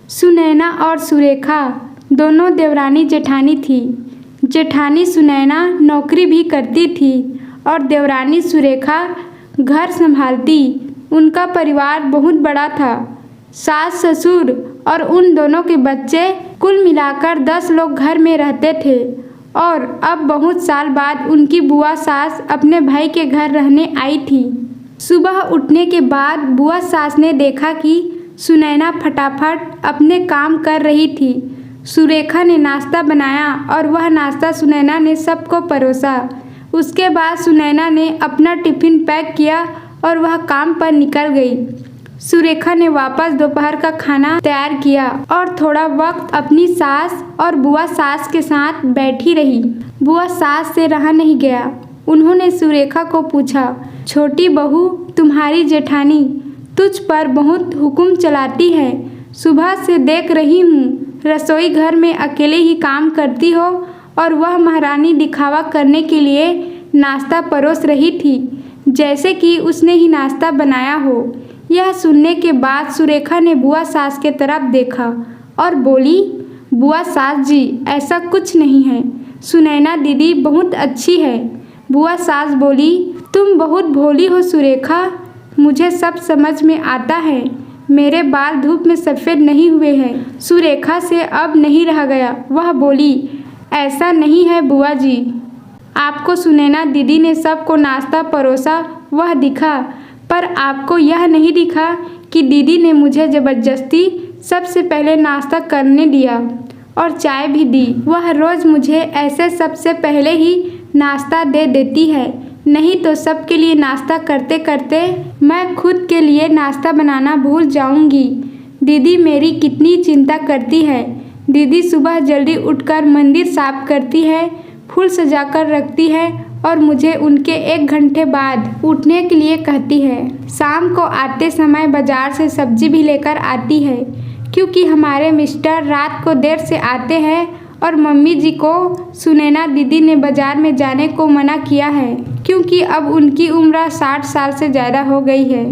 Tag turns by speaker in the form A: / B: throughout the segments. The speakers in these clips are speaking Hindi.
A: सुनैना और सुरेखा दोनों देवरानी जेठानी थी। जेठानी सुनैना नौकरी भी करती थी और देवरानी सुरेखा घर संभालती। उनका परिवार बहुत बड़ा था। सास ससुर और उन दोनों के बच्चे, कुल मिलाकर 10 लोग घर में रहते थे। और अब बहुत साल बाद उनकी बुआ सास अपने भाई के घर रहने आई थी। सुबह उठने के बाद बुआ सास ने देखा कि सुनैना फटाफट अपने काम कर रही थी। सुरेखा ने नाश्ता बनाया और वह नाश्ता सुनैना ने सबको परोसा। उसके बाद सुनैना ने अपना टिफिन पैक किया और वह काम पर निकल गई। सुरेखा ने वापस दोपहर का खाना तैयार किया और थोड़ा वक्त अपनी सास और बुआ सास के साथ बैठी रही। बुआ सास से रहा नहीं गया। उन्होंने सुरेखा को पूछा, छोटी बहू, तुम्हारी जेठानी तुझ पर बहुत हुक्म चलाती है। सुबह से देख रही हूँ रसोई घर में अकेले ही काम करती हो और वह महारानी दिखावा करने के लिए नाश्ता परोस रही थी, जैसे कि उसने ही नाश्ता बनाया हो। यह सुनने के बाद सुरेखा ने बुआ सास के तरफ देखा और बोली, बुआ सास जी, ऐसा कुछ नहीं है। सुनैना दीदी बहुत अच्छी है। बुआ सास बोली, तुम बहुत भोली हो सुरेखा, मुझे सब समझ में आता है। मेरे बाल धूप में सफ़ेद नहीं हुए हैं। सुरेखा से अब नहीं रह गया। वह बोली, ऐसा नहीं है बुआ जी, आपको सुनैना दीदी ने सबको नाश्ता परोसा वह दिखा, पर आपको यह नहीं दिखा कि दीदी ने मुझे ज़बरदस्ती सबसे पहले नाश्ता करने दिया और चाय भी दी। वह रोज़ मुझे ऐसे सबसे पहले ही नाश्ता दे देती है, नहीं तो सबके लिए नाश्ता करते करते मैं खुद के लिए नाश्ता बनाना भूल जाऊंगी। दीदी मेरी कितनी चिंता करती है। दीदी सुबह जल्दी उठकर मंदिर साफ करती है, फूल सजाकर रखती है और मुझे उनके 1 घंटे बाद उठने के लिए कहती है। शाम को आते समय बाजार से सब्जी भी लेकर आती है, क्योंकि हमारे मिस्टर रात को देर से आते हैं और मम्मी जी को सुनैना दीदी ने बाजार में जाने को मना किया है, क्योंकि अब उनकी उम्र 60 साल से ज़्यादा हो गई है।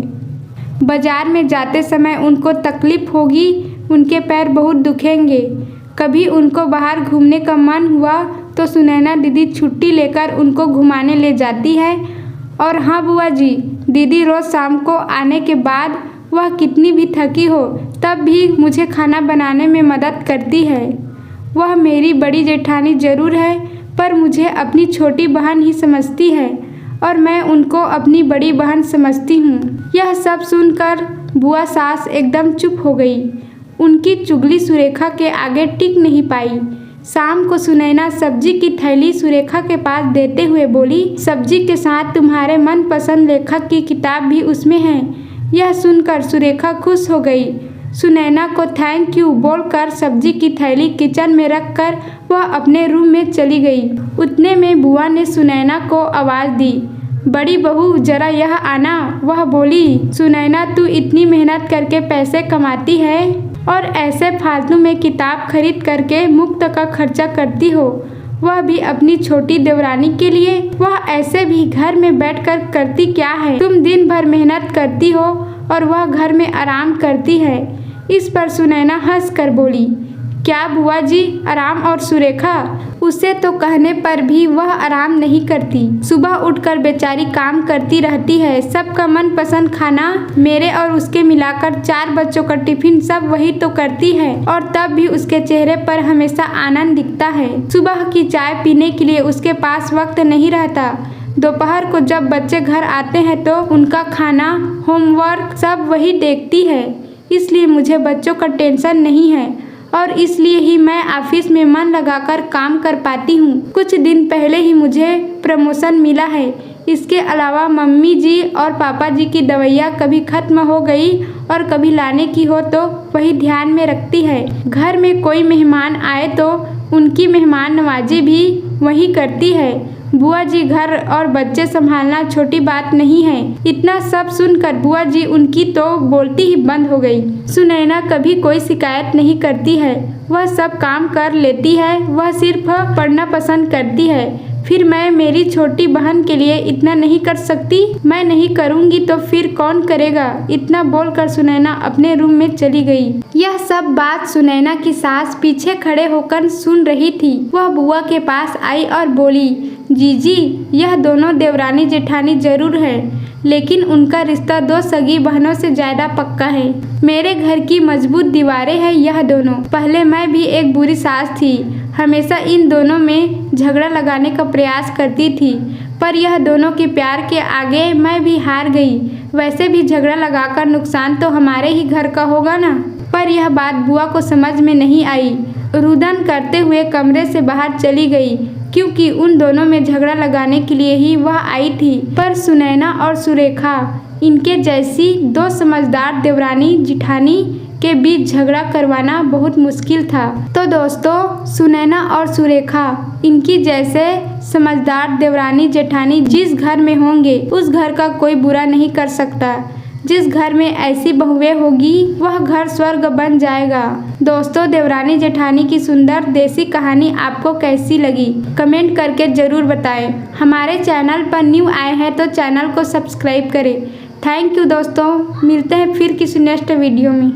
A: बाजार में जाते समय उनको तकलीफ़ होगी, उनके पैर बहुत दुखेंगे। कभी उनको बाहर घूमने का मन हुआ तो सुनैना दीदी छुट्टी लेकर उनको घुमाने ले जाती है। और हाँ बुआ जी, दीदी रोज़ शाम को आने के बाद वह कितनी भी थकी हो तब भी मुझे खाना बनाने में मदद करती है। वह मेरी बड़ी जेठानी ज़रूर है, पर मुझे अपनी छोटी बहन ही समझती है और मैं उनको अपनी बड़ी बहन समझती हूँ। यह सब सुनकर बुआ सास एकदम चुप हो गई। उनकी चुगली सुरेखा के आगे टिक नहीं पाई। शाम को सुनैना सब्जी की थैली सुरेखा के पास देते हुए बोली, सब्जी के साथ तुम्हारे मनपसंद लेखक की किताब भी उसमें है। यह सुनकर सुरेखा खुश हो गई। सुनैना को थैंक यू बोलकर सब्जी की थैली किचन में रखकर वह अपने रूम में चली गई। उतने में बुआ ने सुनैना को आवाज़ दी, बड़ी बहू जरा यह आना। वह बोली, सुनैना तू इतनी मेहनत करके पैसे कमाती है और ऐसे फालतू में किताब खरीद करके मुफ्त का खर्चा करती हो, वह भी अपनी छोटी देवरानी के लिए। वह ऐसे भी घर में बैठकर करती क्या है? तुम दिन भर मेहनत करती हो और वह घर में आराम करती है। इस पर सुनैना हंस कर बोली, क्या बुआ जी आराम? और सुरेखा, उसे तो कहने पर भी वह आराम नहीं करती। सुबह उठकर बेचारी काम करती रहती है। सबका मनपसंद खाना, मेरे और उसके मिलाकर 4 बच्चों का टिफिन सब वही तो करती है और तब भी उसके चेहरे पर हमेशा आनंद दिखता है। सुबह की चाय पीने के लिए उसके पास वक्त नहीं रहता। दोपहर को जब बच्चे घर आते हैं तो उनका खाना, होमवर्क सब वही देखती है। इसलिए मुझे बच्चों का टेंशन नहीं है और इसलिए ही मैं ऑफिस में मन लगाकर काम कर पाती हूँ। कुछ दिन पहले ही मुझे प्रमोशन मिला है। इसके अलावा मम्मी जी और पापा जी की दवाइयाँ कभी ख़त्म हो गई और कभी लाने की हो तो वही ध्यान में रखती है। घर में कोई मेहमान आए तो उनकी मेहमान नवाजी भी वही करती है। बुआ जी, घर और बच्चे संभालना छोटी बात नहीं है। इतना सब सुनकर बुआ जी उनकी तो बोलती ही बंद हो गई। सुनैना कभी कोई शिकायत नहीं करती है, वह सब काम कर लेती है, वह सिर्फ पढ़ना पसंद करती है। फिर मैं मेरी छोटी बहन के लिए इतना नहीं कर सकती? मैं नहीं करूँगी तो फिर कौन करेगा? इतना बोलकर सुनैना अपने रूम में चली गई। यह सब बात सुनैना की सास पीछे खड़े होकर सुन रही थी। वह बुआ के पास आई और बोली, जीजी, यह दोनों देवरानी जेठानी जरूर है, लेकिन उनका रिश्ता दो सगी बहनों से ज्यादा पक्का है। मेरे घर की मजबूत दीवारें हैं यह दोनों। पहले मैं भी एक बुरी सास थी, हमेशा इन दोनों में झगड़ा लगाने का प्रयास करती थी, पर यह दोनों के प्यार के आगे मैं भी हार गई। वैसे भी झगड़ा लगाकर नुकसान तो हमारे ही घर का होगा ना। पर यह बात बुआ को समझ में नहीं आई। रुदन करते हुए कमरे से बाहर चली गई, क्योंकि उन दोनों में झगड़ा लगाने के लिए ही वह आई थी। पर सुनैना और सुरेखा, इनके जैसी दो समझदार देवरानी जिठानी के बीच झगड़ा करवाना बहुत मुश्किल था। तो दोस्तों, सुनैना और सुरेखा, इनकी जैसे समझदार देवरानी जेठानी जिस घर में होंगे उस घर का कोई बुरा नहीं कर सकता। जिस घर में ऐसी बहुएं होगी वह घर स्वर्ग बन जाएगा। दोस्तों, देवरानी जेठानी की सुंदर देसी कहानी आपको कैसी लगी कमेंट करके जरूर बताएं। हमारे चैनल पर न्यू आए हैं तो चैनल को सब्सक्राइब करें। थैंक यू दोस्तों, मिलते हैं फिर किसी नेक्स्ट वीडियो में।